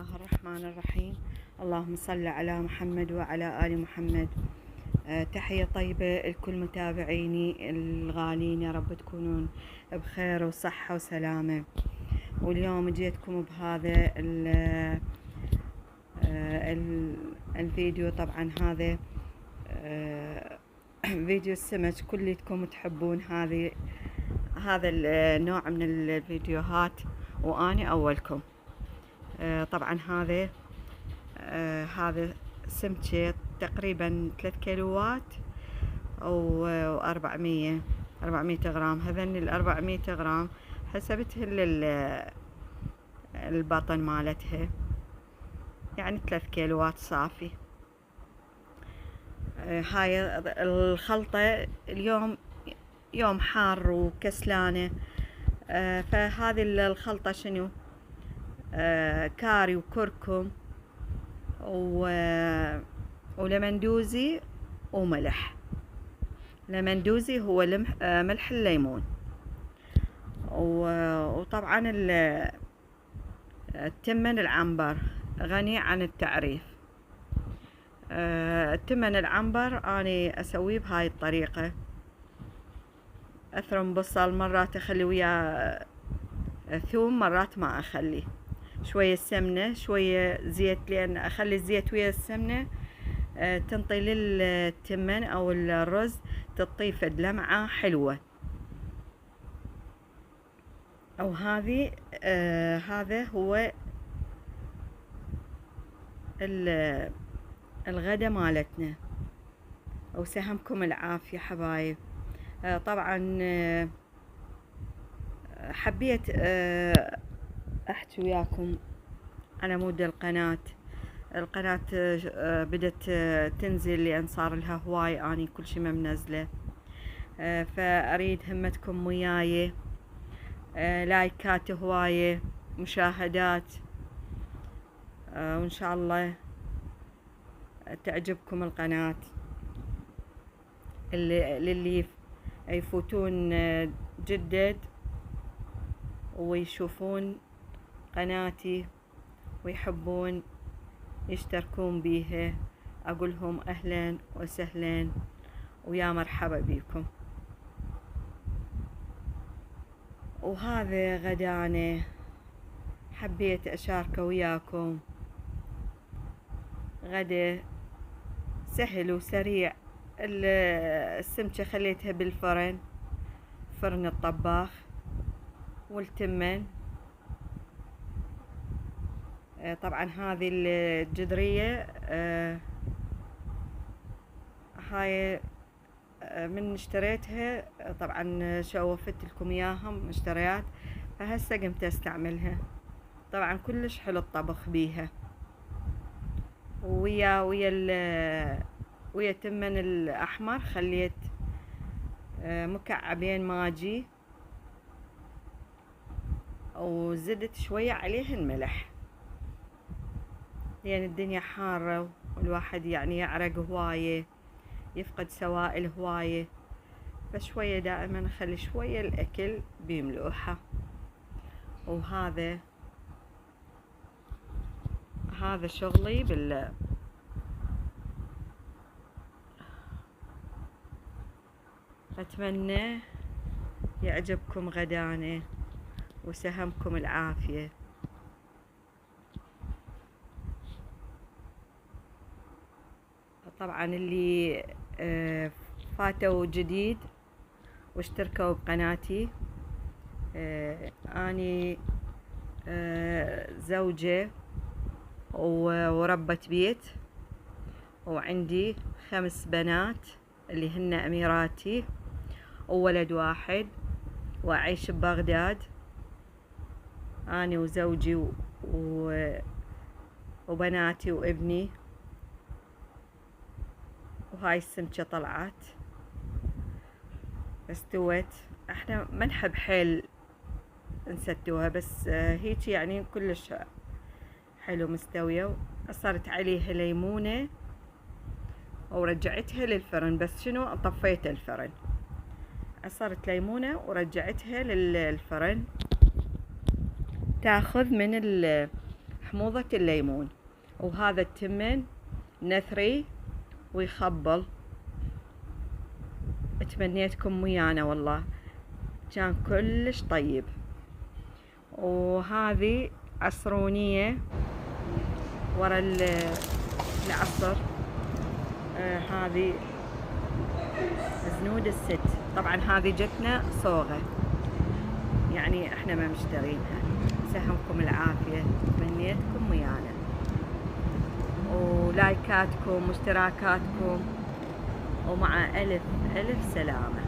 الله الرحمن الرحيم. اللهم صل على محمد وعلى آل محمد. تحية طيبة لكل متابعيني الغالين، يا رب تكونون بخير وصحة وسلامة. واليوم جيتكم بهذا الفيديو. طبعا هذا فيديو السمك. كلكم تحبون هذا النوع من الفيديوهات وأنا أولكم. طبعا هذا سمكة تقريبا 3 كيلوات أو 400 غرام. هذن 400 غرام حسبتها البطن مالتها، يعني 3 كيلوات صافي. هاي الخلطة اليوم يوم حار وكسلانة، فهذه الخلطة شنو؟ كاري وكركم ولمندوزي وملح. لمندوزي هو ملح الليمون، وطبعا التمن العنبر غني عن التعريف. التمن العنبر أنا أسويه بهاي الطريقة. أثرم بصل، مرات أخلي وياه ثوم، مرات ما أخلي. شوية سمنة شوية زيت، لأن أخلي الزيت ويا السمنة تنطي للتمن أو الرز تطيف لمعة حلوة. أو هذا هو الغدا مالتنا. وسهمكم العافية حبايب. طبعا حبيت أحكي وياكم على مود القناة بدت تنزل، لأن صار لها هواي أني كل شي ما منزله. فأريد همتكم وياي، لايكات هواية، مشاهدات، وإن شاء الله تعجبكم القناة. للي يفوتون جدد ويشوفون قناتي ويحبون يشتركون بيها، أقولهم أهلا وسهلا ويا مرحبا بكم. وهذا غدانا حبيت أشاركه وياكم. غدا سهل وسريع. السمكة خليتها بالفرن، فرن الطباخ. والتمن طبعا هذه الجدرية هاي من اشتريتها، طبعا شوفت لكم اياها مشتريات، فهسه قمت استعملها. طبعا كلش حلو الطبخ بيها. ويا التمن الاحمر خليت مكعبين ماجي، وزدت شوية عليه الملح، لأن الدنيا حارة والواحد يعني يعرق هواية، يفقد سوائل هواية، فشوية دائما أخلي شوية الأكل بملوحة. وهذا شغلي أتمنى يعجبكم غدانا وسهمكم العافية. طبعا اللي فاتوا جديد واشتركوا بقناتي، أني زوجة وربة بيت، وعندي 5 بنات اللي هن أميراتي، وولد واحد، وأعيش ببغداد أنا وزوجي وبناتي وابني. وهاي السمكة طلعت استوت. احنا ما نحب حيل نستوها، بس هيك يعني كلش حلو مستوية. صارت عليها ليمونة ورجعتها للفرن، بس شنو طفيت الفرن، عصرت ليمونة ورجعتها للفرن. تاخذ من حموضة الليمون. وهذا التمن نثري ويخبل. تمنيتكم ويانا والله، كان كلش طيب. وهذه عصرونية ورا العصر. هذه زنود الست. طبعا هذه جتنا صوغة، يعني احنا ما مشترينها. سهمكم العافية، تمنيتكم ويانا، ولايكاتكم واشتراكاتكم، ومع ألف ألف سلامة.